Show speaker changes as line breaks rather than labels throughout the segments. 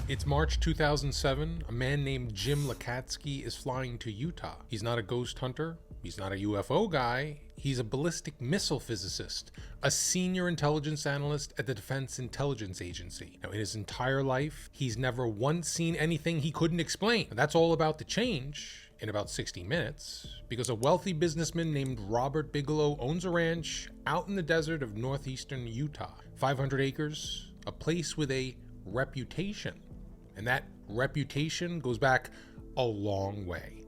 It's March 2007. A man named Jim Lakatsky is flying to Utah. He's not a ghost hunter. He's not a UFO guy. He's a ballistic missile physicist, a senior intelligence analyst at the Defense Intelligence Agency. Now, in his entire life, he's never once seen anything he couldn't explain. And that's all about to change in about 60 minutes, because a wealthy businessman named Robert Bigelow owns a ranch out in the desert of northeastern Utah. 500 acres, a place with a reputation. And that reputation goes back a long way.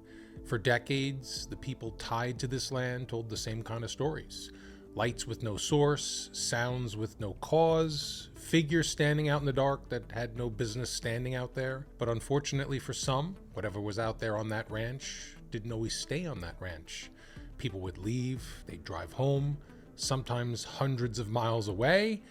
For decades, the people tied to this land told the same kind of stories. Lights with no source, sounds with no cause, figures standing out in the dark that had no business standing out there. But unfortunately for some, whatever was out there on that ranch didn't always stay on that ranch. People would leave, they'd drive home, sometimes hundreds of miles away,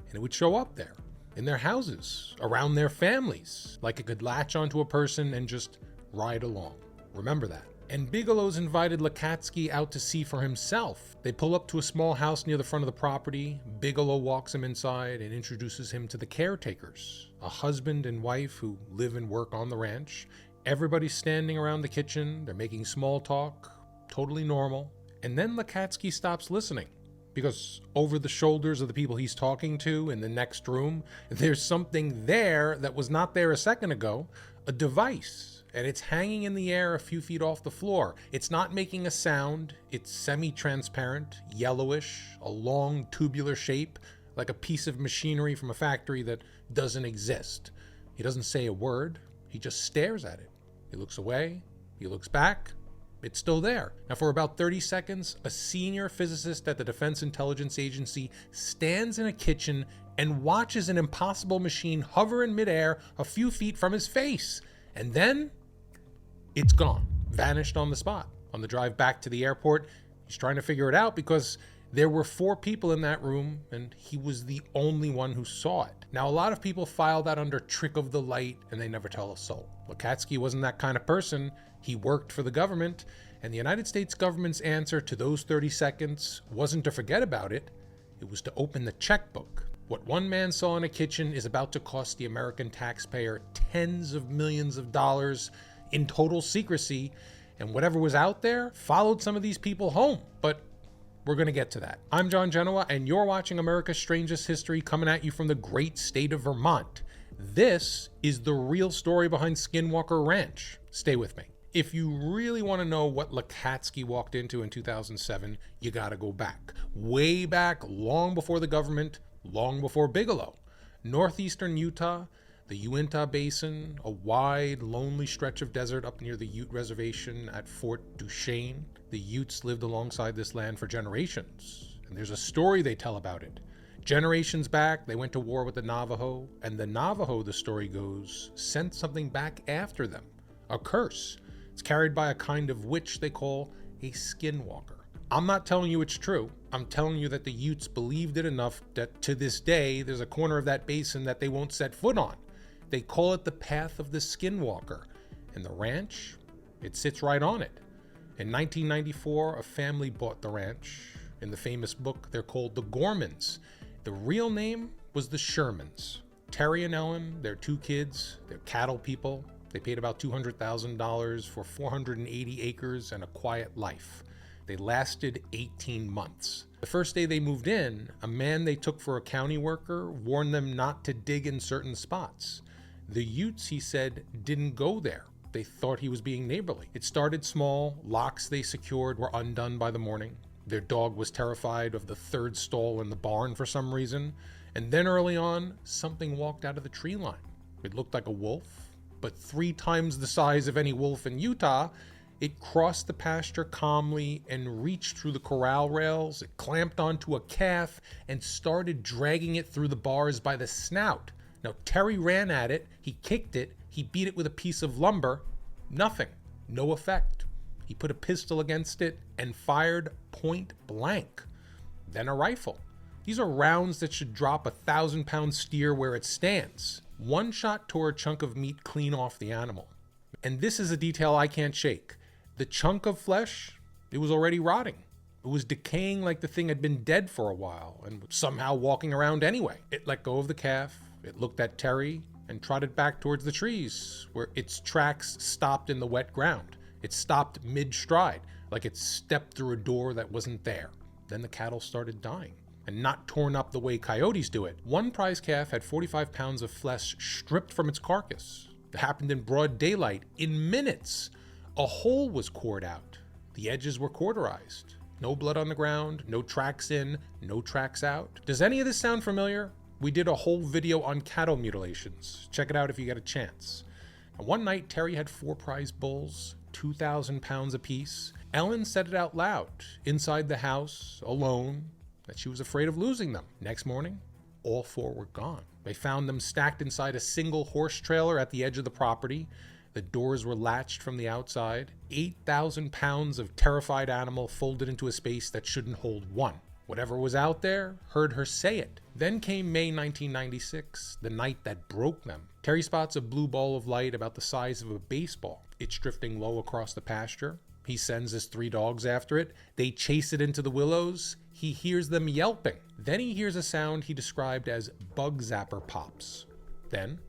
and it would show up there, in their houses, around their families, like it could latch onto a person and just ride along. Remember that. And Bigelow's invited Lakatsky out to see for himself. They pull up to a small house near the front of the property. Bigelow walks him inside and introduces him to the caretakers, a husband and wife who live and work on the ranch. Everybody's standing around the kitchen. They're making small talk, totally normal. And then Lakatsky stops listening, because over the shoulders of the people he's talking to in the next room, there's something there that was not there a second ago, a device. And it's hanging in the air a few feet off the floor. It's not making a sound. It's semi-transparent, yellowish, a long tubular shape, like a piece of machinery from a factory that doesn't exist. He doesn't say a word. He just stares at it. He looks away. He looks back. It's still there. Now, for about 30 seconds, a senior physicist at the Defense Intelligence Agency stands in a kitchen and watches an impossible machine hover in midair a few feet from his face. And then it's gone, vanished on the spot. On the drive back to the airport, he's trying to figure it out because there were 4 people in that room and he was the only one who saw it. Now, a lot of people file that under trick of the light and they never tell a soul. Lakatsky wasn't that kind of person. He worked for the government, and the United States government's answer to those 30 seconds wasn't to forget about it. It was to open the checkbook. What one man saw in a kitchen is about to cost the American taxpayer tens of millions of dollars in total secrecy, and whatever was out there followed some of these people home. But we're going to get to that. I'm John Genoa, and you're watching America's Strangest History, coming at you from the great state of Vermont. This is the real story behind Skinwalker Ranch. Stay with me. If you really want to know what Lakatsky walked into in 2007, you got to go back. Way back, long before the government, long before Bigelow. Northeastern Utah, the Uinta Basin, a wide, lonely stretch of desert up near the Ute Reservation at Fort Duchesne. The Utes lived alongside this land for generations, and there's a story they tell about it. Generations back, they went to war with the Navajo, and the Navajo, the story goes, sent something back after them, a curse. It's carried by a kind of witch they call a skinwalker. I'm not telling you it's true. I'm telling you that the Utes believed it enough that to this day, there's a corner of that basin that they won't set foot on. They call it the path of the skinwalker. And the ranch, it sits right on it. In 1994, a family bought the ranch. In the famous book, they're called the Gormans. The real name was the Shermans. Terry and Ellen, their 2 kids, they're cattle people. They paid about $200,000 for 480 acres and a quiet life. They lasted 18 months. The first day they moved in, a man they took for a county worker warned them not to dig in certain spots. The Utes, he said, didn't go there. They thought he was being neighborly. It started small. Locks they secured were undone by the morning. Their dog was terrified of the 3rd stall in the barn for some reason. And then early on, something walked out of the tree line. It looked like a wolf, but 3 times the size of any wolf in Utah. It crossed the pasture calmly and reached through the corral rails. It clamped onto a calf and started dragging it through the bars by the snout. Now, Terry ran at it. He kicked it. He beat it with a piece of lumber. Nothing. No effect. He put a pistol against it and fired point blank. Then a rifle. These are rounds that should drop a 1,000-pound steer where it stands. One shot tore a chunk of meat clean off the animal. And this is a detail I can't shake. The chunk of flesh, it was already rotting. It was decaying like the thing had been dead for a while and was somehow walking around anyway. It let go of the calf. It looked at Terry. and trotted back towards the trees, where its tracks stopped in the wet ground. It stopped mid-stride, like it stepped through a door that wasn't there. Then the cattle started dying, and not torn up the way coyotes do it. One prize calf had 45 pounds of flesh stripped from its carcass. It happened in broad daylight. In minutes, a hole was cored out. The edges were cauterized. No blood on the ground, no tracks in, no tracks out. Does any of this sound familiar? We did a whole video on cattle mutilations. Check it out if you get a chance. And one night, Terry had 4 prize bulls, 2,000 pounds apiece. Ellen said it out loud, inside the house, alone, that she was afraid of losing them. Next morning, all 4 were gone. They found them stacked inside a single horse trailer at the edge of the property. The doors were latched from the outside. 8,000 pounds of terrified animal folded into a space that shouldn't hold one. Whatever was out there heard her say it. Then came May 1996, the night that broke them. Terry spots a blue ball of light about the size of a baseball. It's drifting low across the pasture. He sends his 3 dogs after it. They chase it into the willows. He hears them yelping. Then he hears a sound he described as bug zapper pops. Then,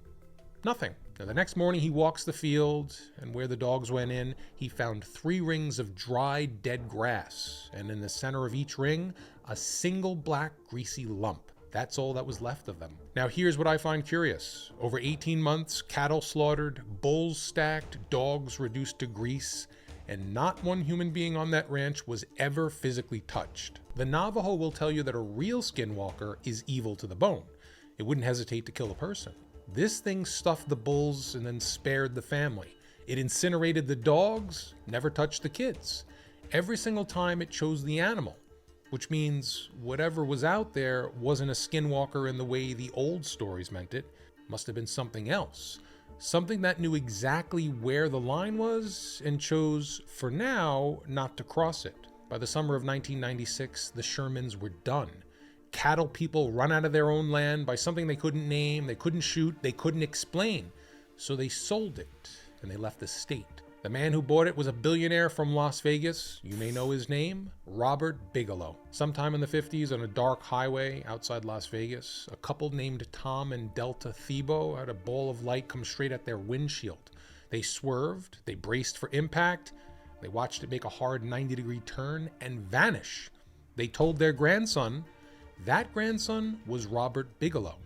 nothing. Now, the next morning he walks the field, and where the dogs went in, he found 3 rings of dry, dead grass, and in the center of each ring, a single black, greasy lump. That's all that was left of them. Now, here's what I find curious. Over 18 months, cattle slaughtered, bulls stacked, dogs reduced to grease, and not one human being on that ranch was ever physically touched. The Navajo will tell you that a real skinwalker is evil to the bone. It wouldn't hesitate to kill a person. This thing stuffed the bulls and then spared the family. It incinerated the dogs, never touched the kids. Every single time it chose the animal, which means whatever was out there wasn't a skinwalker in the way the old stories meant it. Must have been something else. Something that knew exactly where the line was and chose, for now, not to cross it. By the summer of 1996, the Shermans were done. Cattle people run out of their own land by something they couldn't name, they couldn't shoot, they couldn't explain. So they sold it, and they left the state. The man who bought it was a billionaire from Las Vegas. You may know his name, Robert Bigelow. Sometime in the 50s on a dark highway outside Las Vegas, a couple named Tom and Delta Thiebaud had a ball of light come straight at their windshield. They swerved, they braced for impact, they watched it make a hard 90-degree turn and vanish. They told their grandson. That grandson was Robert Bigelow.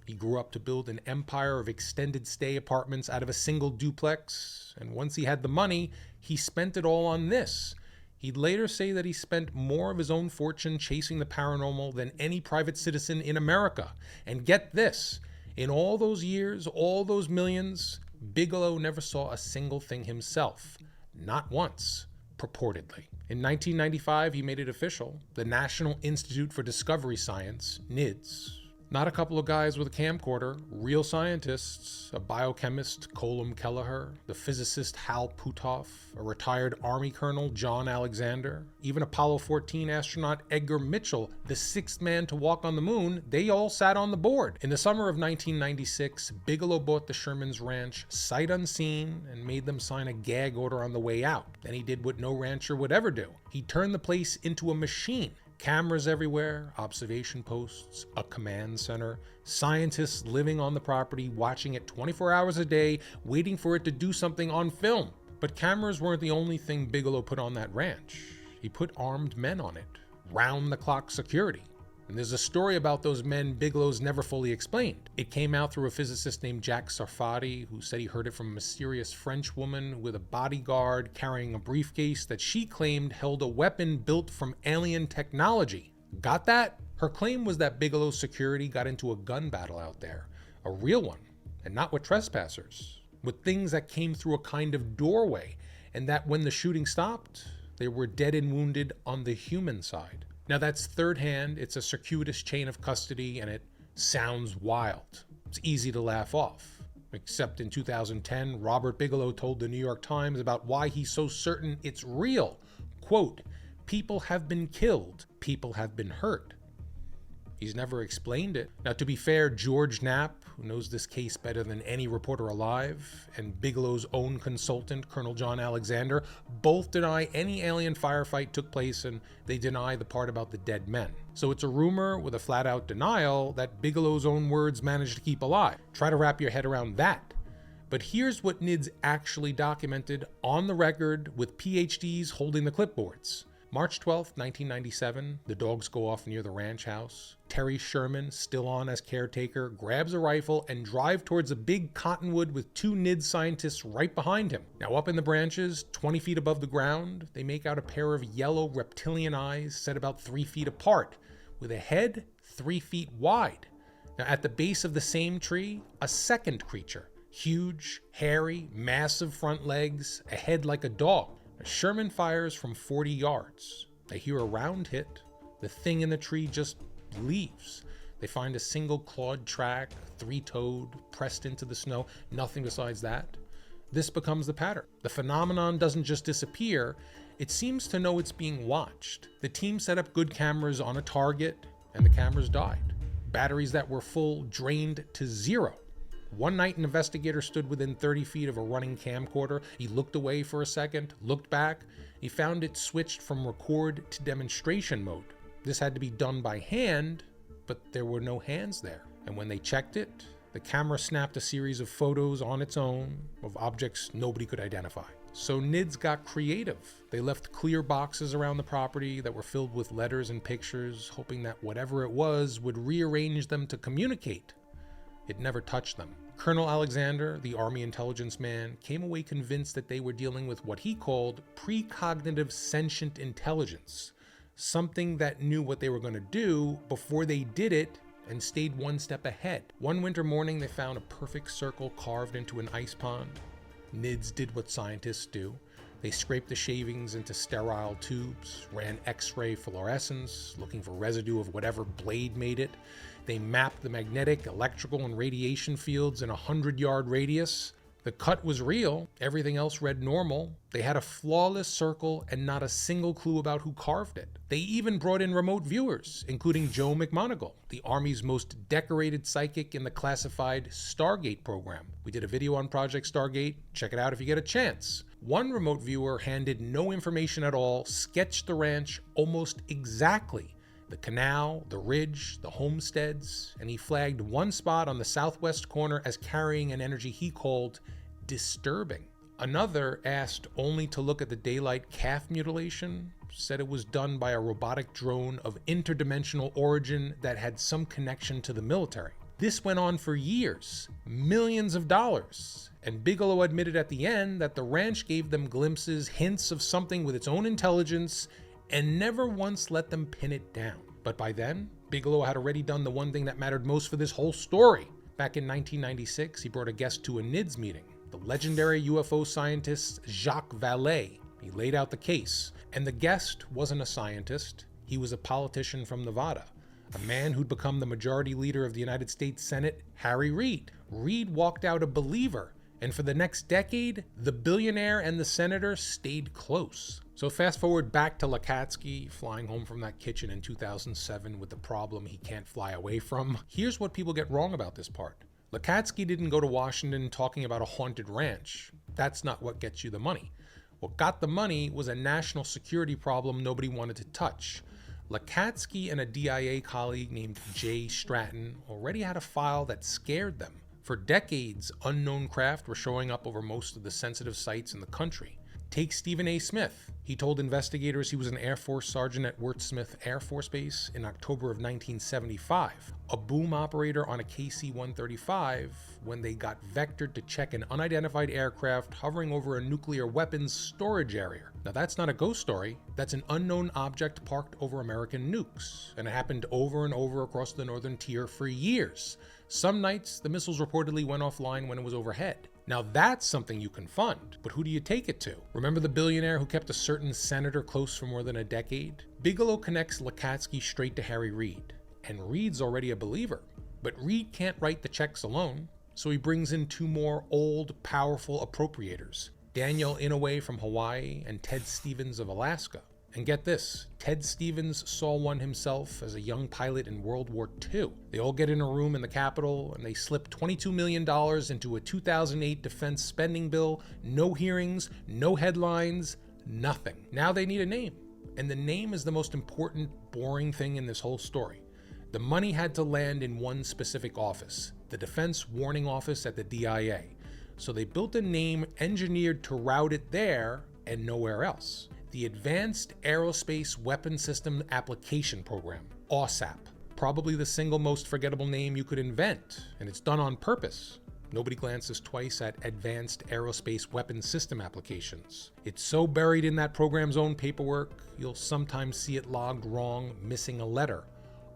He grew up to build an empire of extended stay apartments out of a single duplex, and once he had the money, he spent it all on this. He'd later say that he spent more of his own fortune chasing the paranormal than any private citizen in America. And get this, in all those years, all those millions, Bigelow never saw a single thing himself. Not once, purportedly. In 1995, he made it official. The National Institute for Discovery Science, NIDS, not a couple of guys with a camcorder, real scientists, a biochemist, Colum Kelleher, the physicist Hal Puthoff, a retired Army Colonel, John Alexander, even Apollo 14 astronaut Edgar Mitchell, the 6th man to walk on the moon, they all sat on the board. In the summer of 1996, Bigelow bought the Sherman's ranch sight unseen and made them sign a gag order on the way out. Then he did what no rancher would ever do. He turned the place into a machine. Cameras everywhere, observation posts, a command center, scientists living on the property, watching it 24 hours a day, waiting for it to do something on film. But cameras weren't the only thing Bigelow put on that ranch. He put armed men on it, round-the-clock security. And there's a story about those men Bigelow's never fully explained. It came out through a physicist named Jack Sarfati, who said he heard it from a mysterious French woman with a bodyguard carrying a briefcase that she claimed held a weapon built from alien technology. Got that? Her claim was that Bigelow's security got into a gun battle out there, a real one, and not with trespassers, with things that came through a kind of doorway, and that when the shooting stopped, they were dead and wounded on the human side. Now that's third hand, it's a circuitous chain of custody, and it sounds wild. It's easy to laugh off. Except in 2010, Robert Bigelow told the New York Times about why he's so certain it's real. Quote, "People have been killed, people have been hurt." He's never explained it. Now, to be fair, George Knapp, who knows this case better than any reporter alive, and Bigelow's own consultant, Colonel John Alexander, both deny any alien firefight took place, and they deny the part about the dead men. So it's a rumor with a flat-out denial that Bigelow's own words managed to keep alive. Try to wrap your head around that. But here's what NIDS actually documented on the record with PhDs holding the clipboards. March 12th, 1997, the dogs go off near the ranch house. Terry Sherman, still on as caretaker, grabs a rifle and drives towards a big cottonwood with two NIDS scientists right behind him. Now up in the branches, 20 feet above the ground, they make out a pair of yellow reptilian eyes set about 3 feet apart, with a head 3 feet wide. Now at the base of the same tree, a second creature. Huge, hairy, massive front legs, a head like a dog. Sherman fires from 40 yards. They hear a round hit. The thing in the tree just leaves. They find a single clawed track, 3-toed, pressed into the snow, nothing besides that. This becomes the pattern. The phenomenon doesn't just disappear, it seems to know it's being watched. The team set up good cameras on a target, and the cameras died. Batteries that were full drained to zero. One night, an investigator stood within 30 feet of a running camcorder. He looked away for a second, looked back. He found it switched from record to demonstration mode. This had to be done by hand, but there were no hands there. And when they checked it, the camera snapped a series of photos on its own of objects nobody could identify. So NIDS got creative. They left clear boxes around the property that were filled with letters and pictures, hoping that whatever it was would rearrange them to communicate. It never touched them. Colonel Alexander, the Army intelligence man, came away convinced that they were dealing with what he called precognitive sentient intelligence, something that knew what they were going to do before they did it and stayed one step ahead. One winter morning, they found a perfect circle carved into an ice pond. NIDS did what scientists do. They scraped the shavings into sterile tubes, ran X-ray fluorescence, looking for residue of whatever blade made it. They mapped the magnetic, electrical, and radiation fields in a 100-yard radius. The cut was real. Everything else read normal. They had a flawless circle and not a single clue about who carved it. They even brought in remote viewers, including Joe McMoneagle, the Army's most decorated psychic in the classified Stargate program. We did a video on Project Stargate. Check it out if you get a chance. One remote viewer handed no information at all, sketched the ranch almost exactly. The canal, the ridge, the homesteads, and he flagged one spot on the southwest corner as carrying an energy he called disturbing. Another, asked only to look at the daylight calf mutilation, said it was done by a robotic drone of interdimensional origin that had some connection to the military. This went on for years, millions of dollars, and Bigelow admitted at the end that the ranch gave them glimpses, hints of something with its own intelligence, and never once let them pin it down. But by then, Bigelow had already done the one thing that mattered most for this whole story. Back in 1996, he brought a guest to a NIDS meeting, the legendary UFO scientist Jacques Vallée. He laid out the case, and the guest wasn't a scientist. He was a politician from Nevada, a man who'd become the majority leader of the United States Senate, Harry Reid. Reid walked out a believer, and for the next decade, the billionaire and the senator stayed close. So fast forward back to Lakatsky, flying home from that kitchen in 2007 with the problem he can't fly away from. Here's what people get wrong about this part. Lakatsky didn't go to Washington talking about a haunted ranch. That's not what gets you the money. What got the money was a national security problem nobody wanted to touch. Lakatsky and a DIA colleague named Jay Stratton already had a file that scared them. For decades, unknown craft were showing up over most of the sensitive sites in the country. Take Stephen A. Smith. He told investigators he was an Air Force sergeant at Wirt Smith Air Force Base in October of 1975, a boom operator on a KC-135 when they got vectored to check an unidentified aircraft hovering over a nuclear weapons storage area. Now that's not a ghost story, that's an unknown object parked over American nukes, and it happened over and over across the northern tier for years. Some nights, the missiles reportedly went offline when it was overhead. Now that's something you can fund, but who do you take it to? Remember the billionaire who kept a certain senator close for more than a decade? Bigelow connects Lakatsky straight to Harry Reid, and Reid's already a believer. But Reid can't write the checks alone, so he brings in two more old, powerful appropriators, Daniel Inouye from Hawaii and Ted Stevens of Alaska. And get this, Ted Stevens saw one himself as a young pilot in World War II. They all get in a room in the Capitol and they slip $22 million into a 2008 defense spending bill. No hearings, no headlines, nothing. Now they need a name. And the name is the most important, boring thing in this whole story. The money had to land in one specific office, the Defense Warning Office at the DIA. So they built a name engineered to route it there and nowhere else. The Advanced Aerospace Weapon System Application Program, AAWSAP. Probably the single most forgettable name you could invent, and it's done on purpose. Nobody glances twice at Advanced Aerospace Weapon System Applications. It's so buried in that program's own paperwork, you'll sometimes see it logged wrong, missing a letter.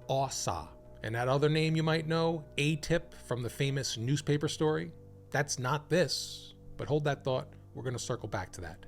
AAWSA. And that other name you might know, A-Tip from the famous newspaper story? That's not this. But hold that thought, we're going to circle back to that.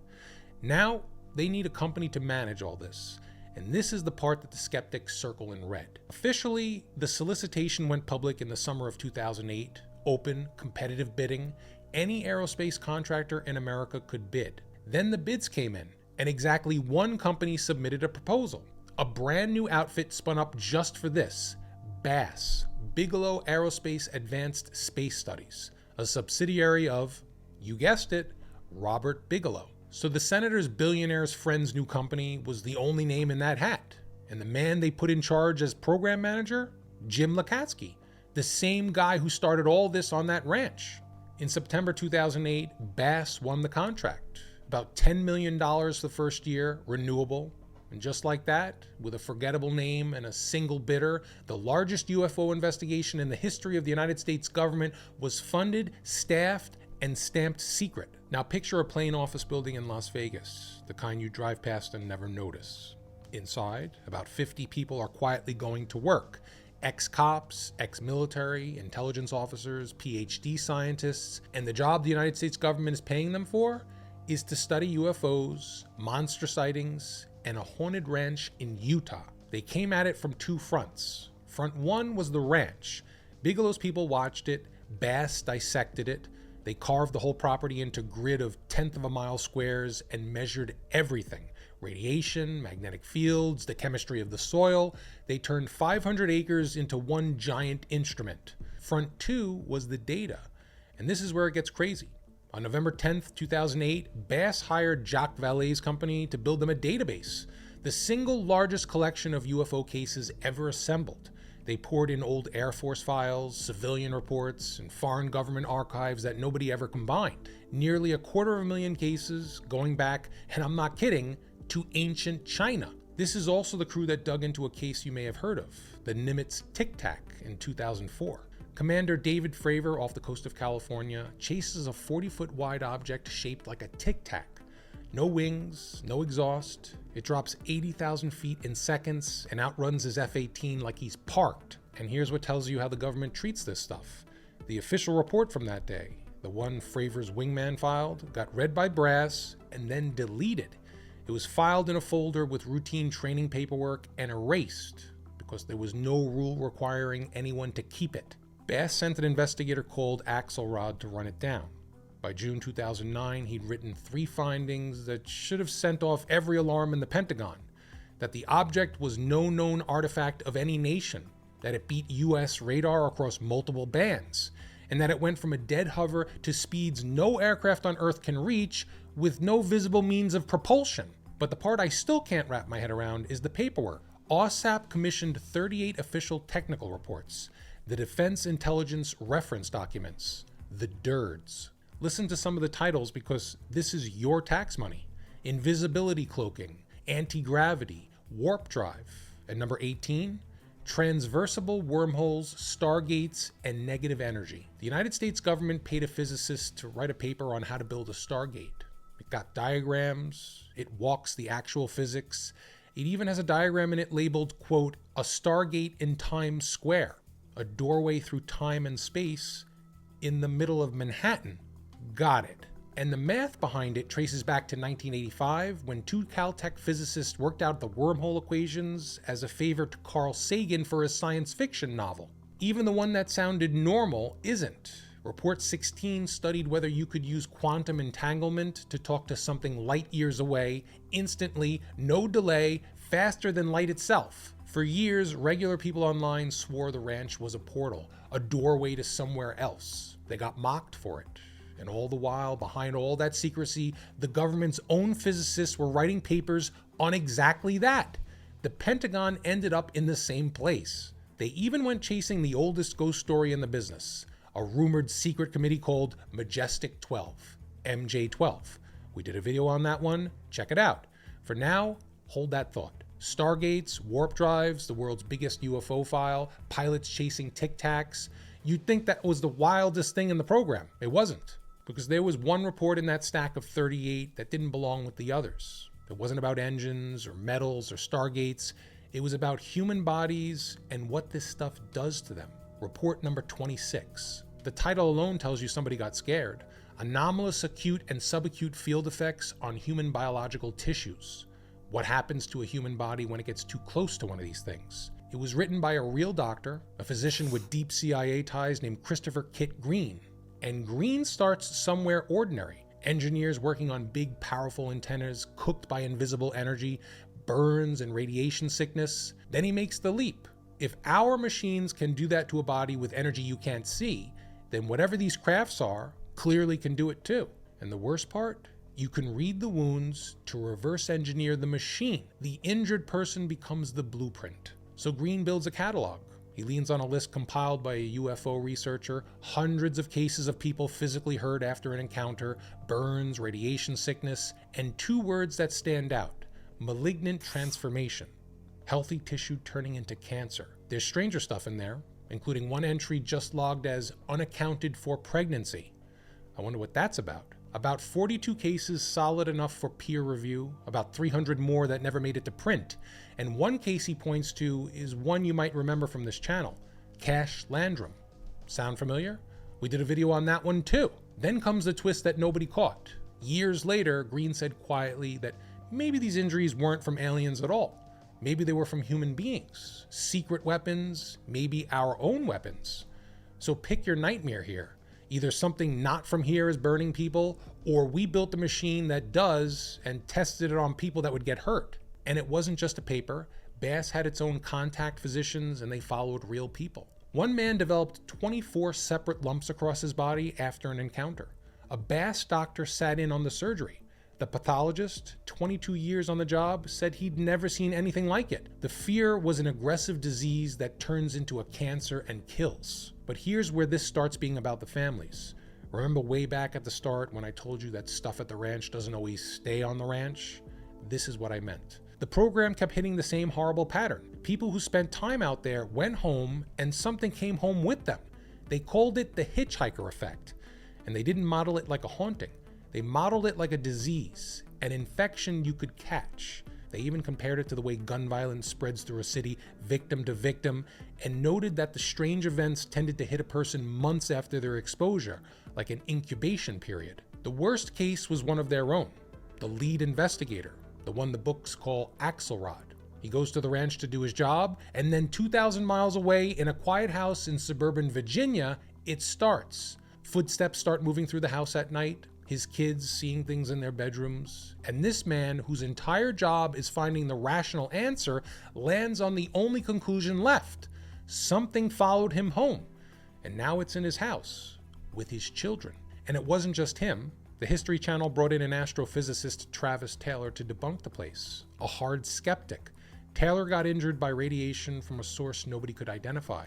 Now, they need a company to manage all this. And this is the part that the skeptics circle in red. Officially, the solicitation went public in the summer of 2008. Open, competitive bidding. Any aerospace contractor in America could bid. Then the bids came in, and exactly one company submitted a proposal. A brand new outfit spun up just for this. BAS, Bigelow Aerospace Advanced Space Studies, a subsidiary of, you guessed it, Robert Bigelow. So the senator's billionaire's friend's new company was the only name in that hat. And the man they put in charge as program manager? Jim Lakatsky, the same guy who started all this on that ranch. In September 2008, BAS won the contract. About $10 million the first year, renewable. And just like that, with a forgettable name and a single bidder, the largest UFO investigation in the history of the United States government was funded, staffed, and stamped secret. Now picture a plain office building in Las Vegas, the kind you drive past and never notice. Inside, about 50 people are quietly going to work. Ex-cops, ex-military, intelligence officers, PhD scientists, and the job the United States government is paying them for is to study UFOs, monster sightings, and a haunted ranch in Utah. They came at it from two fronts. Front one was the ranch. Bigelow's people watched it, BAS dissected it. They carved the whole property into grid of 1/10 of a mile squares and measured everything. Radiation, magnetic fields, the chemistry of the soil. They turned 500 acres into one giant instrument. Front two was the data. And this is where it gets crazy. On November 10th, 2008, BAS hired Jacques Vallée's company to build them a database, the single largest collection of UFO cases ever assembled. They poured in old Air Force files, civilian reports, and foreign government archives that nobody ever combined. Nearly 250,000 cases going back, and I'm not kidding, to ancient China. This is also the crew that dug into a case you may have heard of, the Nimitz Tic Tac in 2004. Commander David Fravor off the coast of California chases a 40-foot wide object shaped like a tic tac. No wings, no exhaust. It drops 80,000 feet in seconds and outruns his F-18 like he's parked. And here's what tells you how the government treats this stuff. The official report from that day, the one Fravor's wingman filed, got read by brass and then deleted. It was filed in a folder with routine training paperwork and erased because there was no rule requiring anyone to keep it. BAS sent an investigator called Axelrod to run it down. By June 2009, he'd written 3 findings that should have sent off every alarm in the Pentagon. That the object was no known artifact of any nation, that it beat US radar across multiple bands, and that it went from a dead hover to speeds no aircraft on Earth can reach with no visible means of propulsion. But the part I still can't wrap my head around is the paperwork. AAWSAP commissioned 38 official technical reports, the Defense Intelligence Reference Documents, the DIRDs. Listen to some of the titles because this is your tax money. Invisibility cloaking, anti-gravity, warp drive. And number 18, transversible wormholes, stargates, and negative energy. The United States government paid a physicist to write a paper on how to build a stargate. It got diagrams, it walks the actual physics. It even has a diagram in it labeled, quote, a stargate in Times Square, a doorway through time and space in the middle of Manhattan. Got it. And the math behind it traces back to 1985 when 2 Caltech physicists worked out the wormhole equations as a favor to Carl Sagan for his science fiction novel. Even the one that sounded normal isn't. Report 16 studied whether you could use quantum entanglement to talk to something light years away, instantly, no delay, faster than light itself. For years, regular people online swore the ranch was a portal, a doorway to somewhere else. They got mocked for it. And all the while, behind all that secrecy, the government's own physicists were writing papers on exactly that. The Pentagon ended up in the same place. They even went chasing the oldest ghost story in the business, a rumored secret committee called Majestic 12, MJ12. We did a video on that one. Check it out. For now, hold that thought. Stargates, warp drives, the world's biggest UFO file, pilots chasing Tic Tacs. You'd think that was the wildest thing in the program. It wasn't, because there was one report in that stack of 38 that didn't belong with the others. It wasn't about engines or metals or stargates. It was about human bodies and what this stuff does to them. Report number 26. The title alone tells you somebody got scared. Anomalous acute and subacute field effects on human biological tissues. What happens to a human body when it gets too close to one of these things? It was written by a real doctor, a physician with deep CIA ties named Christopher Kit Green. And Green starts somewhere ordinary. Engineers working on big, powerful antennas cooked by invisible energy, burns and radiation sickness. Then he makes the leap. If our machines can do that to a body with energy you can't see, then whatever these crafts are clearly can do it too. And the worst part? You can read the wounds to reverse engineer the machine. The injured person becomes the blueprint. So Green builds a catalog. He leans on a list compiled by a UFO researcher, hundreds of cases of people physically hurt after an encounter, burns, radiation sickness, and two words that stand out: malignant transformation. Healthy tissue turning into cancer. There's stranger stuff in there, including one entry just logged as unaccounted for pregnancy. I wonder what that's about. About 42 cases solid enough for peer review, about 300 more that never made it to print. And one case he points to is one you might remember from this channel, Cash Landrum. Sound familiar? We did a video on that one too. Then comes the twist that nobody caught. Years later, Green said quietly that maybe these injuries weren't from aliens at all. Maybe they were from human beings, secret weapons, maybe our own weapons. So pick your nightmare here. Either something not from here is burning people, or we built a machine that does and tested it on people that would get hurt. And it wasn't just a paper. Bass had its own contact physicians and they followed real people. One man developed 24 separate lumps across his body after an encounter. A Bass doctor sat in on the surgery. The pathologist, 22 years on the job, said he'd never seen anything like it. The fear was an aggressive disease that turns into a cancer and kills. But here's where this starts being about the families. Remember way back at the start when I told you that stuff at the ranch doesn't always stay on the ranch? This is what I meant. The program kept hitting the same horrible pattern. People who spent time out there went home and something came home with them. They called it the hitchhiker effect. And they didn't model it like a haunting. They modeled it like a disease, an infection you could catch. They even compared it to the way gun violence spreads through a city, victim to victim, and noted that the strange events tended to hit a person months after their exposure, like an incubation period. The worst case was one of their own, the lead investigator, the one the books call Axelrod. He goes to the ranch to do his job, and then 2,000 miles away in a quiet house in suburban Virginia, it starts. Footsteps start moving through the house at night, his kids seeing things in their bedrooms, and this man, whose entire job is finding the rational answer, lands on the only conclusion left. Something followed him home, and now it's in his house, with his children. And it wasn't just him. The History Channel brought in an astrophysicist, Travis Taylor, to debunk the place, a hard skeptic. Taylor got injured by radiation from a source nobody could identify.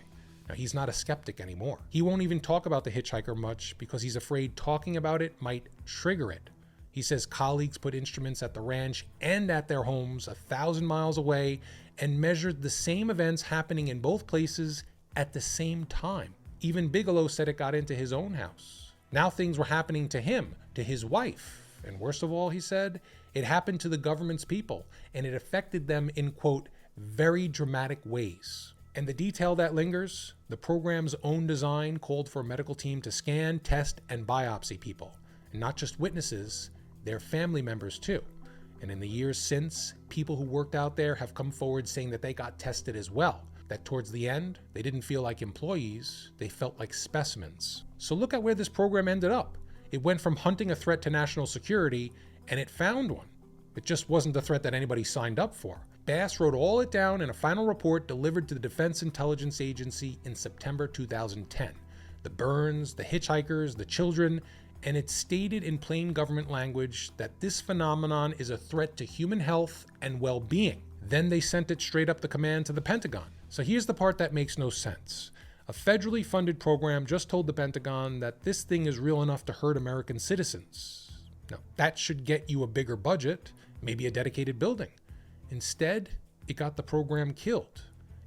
Now, he's not a skeptic anymore. He won't even talk about the hitchhiker much because he's afraid talking about it might trigger it. He says colleagues put instruments at the ranch and at their homes 1,000 miles away and measured the same events happening in both places at the same time. Even Bigelow said it got into his own house. Now things were happening to him, to his wife. And worst of all, he said, it happened to the government's people, and it affected them in, quote, very dramatic ways. And the detail that lingers, the program's own design called for a medical team to scan, test, and biopsy people. And not just witnesses, their family members too. And in the years since, people who worked out there have come forward saying that they got tested as well. that towards the end, they didn't feel like employees, they felt like specimens. So look at where this program ended up. It went from hunting a threat to national security, and it found one. It just wasn't the threat that anybody signed up for. Bass wrote all it down in a final report delivered to the Defense Intelligence Agency in September 2010. The burns, the hitchhikers, the children, and it stated in plain government language that this phenomenon is a threat to human health and well-being. Then they sent it straight up the command to the Pentagon. So here's the part that makes no sense. A federally funded program just told the Pentagon that this thing is real enough to hurt American citizens. Now, that should get you a bigger budget, maybe a dedicated building. Instead, it got the program killed.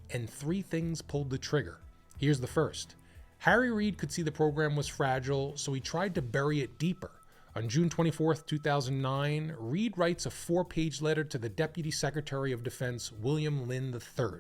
And 3 things pulled the trigger. Here's the first. Harry Reid could see the program was fragile, so he tried to bury it deeper. On June 24, 2009, Reid writes a 4-page letter to the Deputy Secretary of Defense, William Lynn III.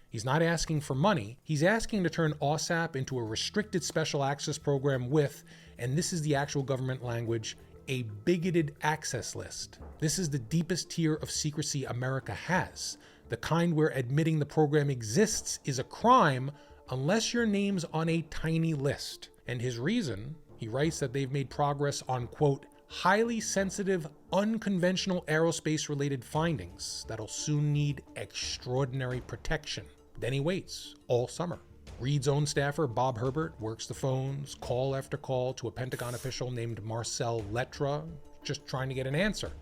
He's not asking for money, he's asking to turn AAWSAP into a restricted special access program with, and this is the actual government language, a bigoted access list. This is the deepest tier of secrecy America has, the kind where admitting the program exists is a crime unless your name's on a tiny list. And his reason, he writes that they've made progress on, quote, highly sensitive, unconventional aerospace-related findings that'll soon need extraordinary protection. Then he waits all summer. Reid's own staffer, Bob Herbert, works the phones, call after call to a Pentagon official named Marcel Lettre, just trying to get an answer.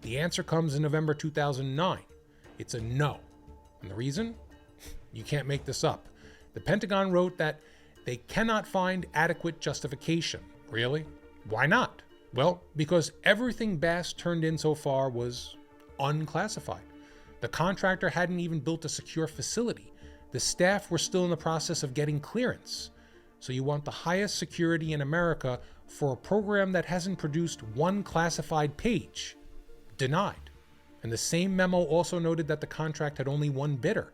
The answer comes in November 2009. It's a no. And the reason? You can't make this up. The Pentagon wrote that they cannot find adequate justification. Really? Why not? Well, because everything Bass turned in so far was unclassified. The contractor hadn't even built a secure facility. The staff were still in the process of getting clearance. So you want the highest security in America for a program that hasn't produced 1 classified page. Denied. And the same memo also noted that the contract had only 1 bidder,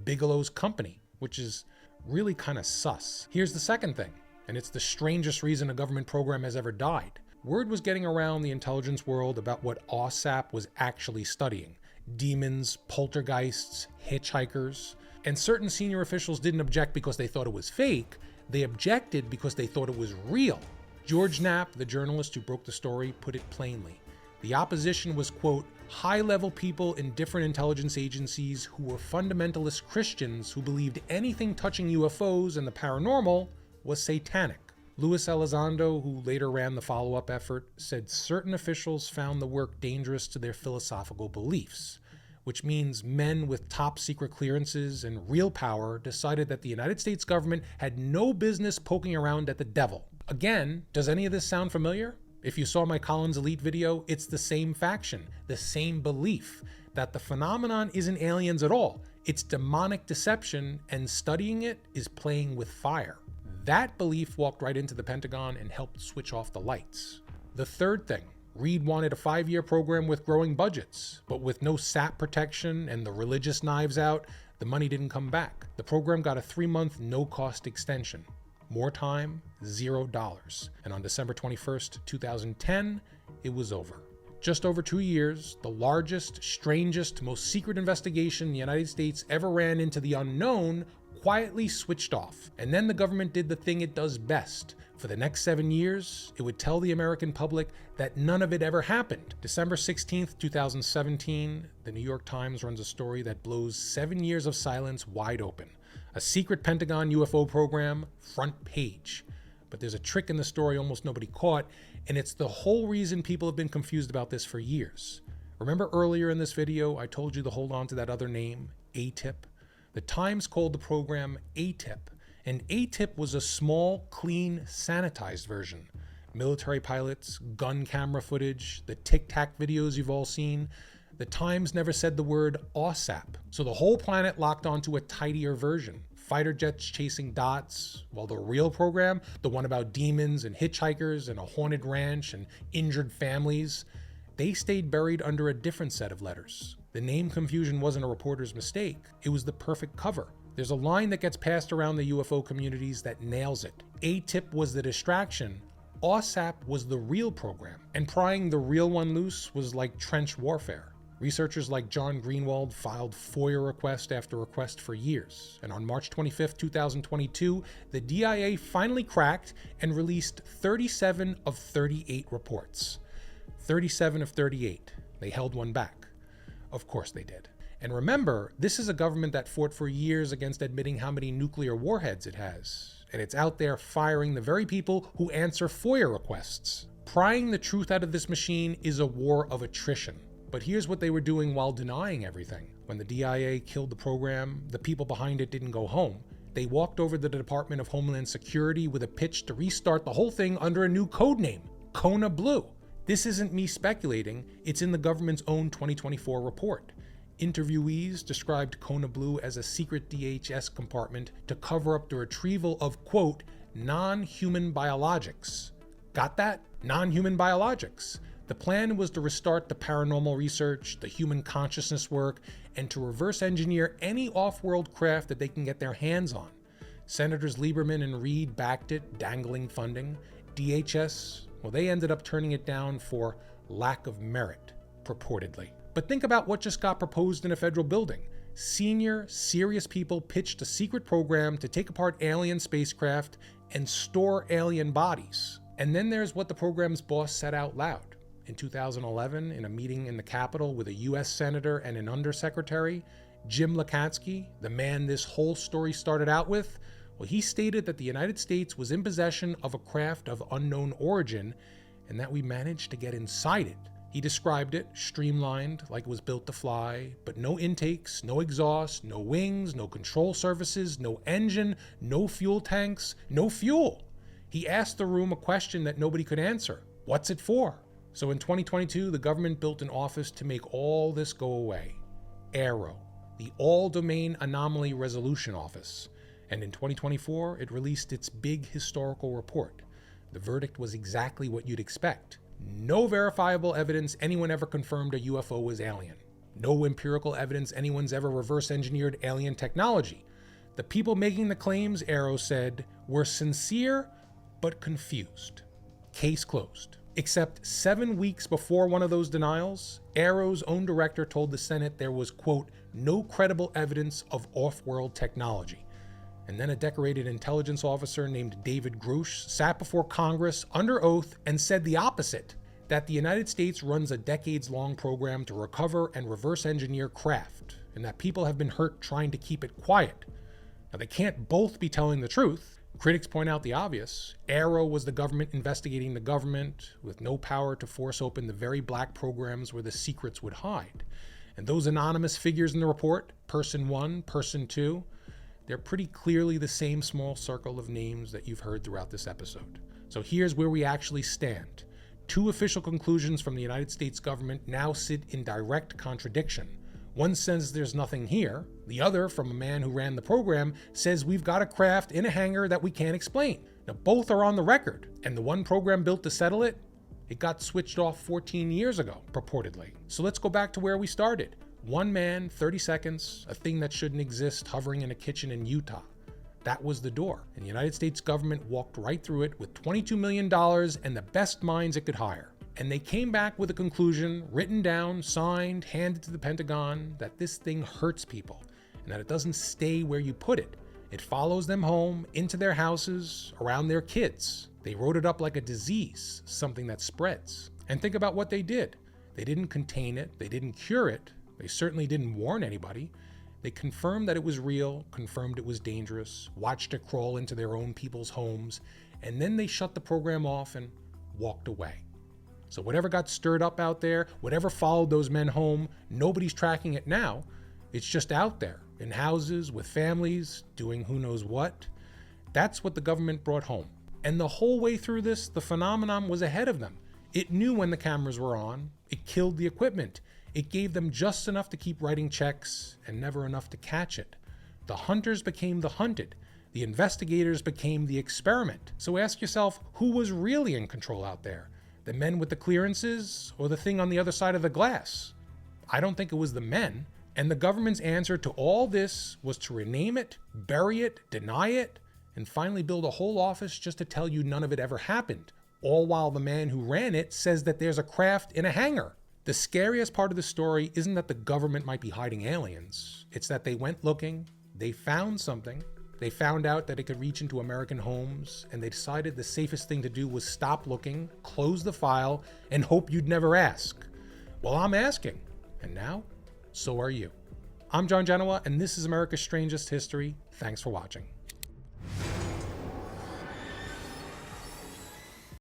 Bigelow's company, which is really kind of sus. Here's the second thing, and it's the strangest reason a government program has ever died. Word was getting around the intelligence world about what AAWSAP was actually studying. Demons, poltergeists, hitchhikers. And certain senior officials didn't object because they thought it was fake. They objected because they thought it was real. George Knapp, the journalist who broke the story, put it plainly. The opposition was, quote, high-level people in different intelligence agencies who were fundamentalist Christians who believed anything touching UFOs and the paranormal was satanic. Luis Elizondo, who later ran the follow-up effort, said certain officials found the work dangerous to their philosophical beliefs, which means men with top-secret clearances and real power decided that the United States government had no business poking around at the devil. Again, does any of this sound familiar? If you saw my Collins Elite video, it's the same faction, the same belief, that the phenomenon isn't aliens at all. It's demonic deception, and studying it is playing with fire. That belief walked right into the Pentagon and helped switch off the lights. The third thing, Reid wanted a 5-year program with growing budgets, but with no SAP protection and the religious knives out, the money didn't come back. The program got a 3-month no-cost extension. More time, $0. And on December 21st, 2010, it was over. Just over 2 years, the largest, strangest, most secret investigation the United States ever ran into the unknown quietly switched off. And then the government did the thing it does best. For the next 7 years, it would tell the American public that none of it ever happened. December 16th, 2017, the New York Times runs a story that blows 7 years of silence wide open. A secret Pentagon UFO program, front page. But there's a trick in the story almost nobody caught, and it's the whole reason people have been confused about this for years. Remember earlier in this video, I told you to hold on to that other name, ATIP? The Times called the program ATIP, and ATIP was a small, clean, sanitized version. Military pilots, gun camera footage, the tic-tac videos you've all seen. The Times never said the word AAWSAP, so the whole planet locked onto a tidier version. Fighter jets chasing dots, while the real program, the one about demons and hitchhikers and a haunted ranch and injured families, they stayed buried under a different set of letters. The name confusion wasn't a reporter's mistake, it was the perfect cover. There's a line that gets passed around the UFO communities that nails it. ATIP was the distraction, AAWSAP was the real program, and prying the real one loose was like trench warfare. Researchers like John Greenwald filed FOIA request after request for years, and on March 25, 2022, the DIA finally cracked and released 37 of 38 reports. 37 of 38. They held one back. Of course they did. And remember, this is a government that fought for years against admitting how many nuclear warheads it has, and it's out there firing the very people who answer FOIA requests. Prying the truth out of this machine is a war of attrition. But here's what they were doing while denying everything. When the DIA killed the program, the people behind it didn't go home. They walked over to the Department of Homeland Security with a pitch to restart the whole thing under a new code name, Kona Blue. This isn't me speculating, it's in the government's own 2024 report. Interviewees described Kona Blue as a secret DHS compartment to cover up the retrieval of, quote, non-human biologics. Got that? Non-human biologics. The plan was to restart the paranormal research, the human consciousness work, and to reverse engineer any off-world craft that they can get their hands on. Senators Lieberman and Reid backed it, dangling funding. DHS, well, they ended up turning it down for lack of merit, purportedly. But think about what just got proposed in a federal building. Senior, serious people pitched a secret program to take apart alien spacecraft and store alien bodies. And then there's what the program's boss said out loud. In 2011, in a meeting in the Capitol with a U.S. Senator and an Undersecretary, Jim Lakatsky, the man this whole story started out with, well, he stated that the United States was in possession of a craft of unknown origin and that we managed to get inside it. He described it streamlined, like it was built to fly, but no intakes, no exhaust, no wings, no control surfaces, no engine, no fuel tanks, no fuel. He asked the room a question that nobody could answer. What's it for? So in 2022, the government built an office to make all this go away. AARO, the All-Domain Anomaly Resolution Office. And in 2024, it released its big historical report. The verdict was exactly what you'd expect. No verifiable evidence anyone ever confirmed a UFO was alien. No empirical evidence anyone's ever reverse engineered alien technology. The people making the claims, AARO said, were sincere but confused. Case closed. Except 7 weeks before one of those denials, AARO's own director told the Senate there was, quote, no credible evidence of off-world technology. And then a decorated intelligence officer named David Grush sat before Congress under oath and said the opposite, that the United States runs a decades-long program to recover and reverse engineer craft, and that people have been hurt trying to keep it quiet. Now, they can't both be telling the truth. Critics point out the obvious. AARO was the government investigating the government with no power to force open the very black programs where the secrets would hide. And those anonymous figures in the report, person 1, person 2, they're pretty clearly the same small circle of names that you've heard throughout this episode. So here's where we actually stand. 2 official conclusions from the United States government now sit in direct contradiction. One says there's nothing here. The other, from a man who ran the program, says we've got a craft in a hangar that we can't explain. Now, both are on the record, and the one program built to settle it, it got switched off 14 years ago, purportedly. So let's go back to where we started. One man, 30 seconds, a thing that shouldn't exist hovering in a kitchen in Utah. That was the door, and the United States government walked right through it with $22 million and the best minds it could hire. And they came back with a conclusion, written down, signed, handed to the Pentagon, that this thing hurts people, and that it doesn't stay where you put it. It follows them home, into their houses, around their kids. They wrote it up like a disease, something that spreads. And think about what they did. They didn't contain it, they didn't cure it, they certainly didn't warn anybody. They confirmed that it was real, confirmed it was dangerous, watched it crawl into their own people's homes, and then they shut the program off and walked away. So whatever got stirred up out there, whatever followed those men home, nobody's tracking it now. It's just out there, in houses, with families, doing who knows what. That's what the government brought home. And the whole way through this, the phenomenon was ahead of them. It knew when the cameras were on. It killed the equipment. It gave them just enough to keep writing checks and never enough to catch it. The hunters became the hunted. The investigators became the experiment. So ask yourself, who was really in control out there? The men with the clearances or the thing on the other side of the glass? I don't think it was the men. And the government's answer to all this was to rename it, bury it, deny it, and finally build a whole office just to tell you none of it ever happened. All while the man who ran it says that there's a craft in a hangar. The scariest part of the story isn't that the government might be hiding aliens. It's that they went looking, they found something, they found out that it could reach into American homes, and they decided the safest thing to do was stop looking, close the file, and hope you'd never ask. Well, I'm asking, and now, so are you. I'm John Genoa, and this is America's Strangest History. Thanks for watching.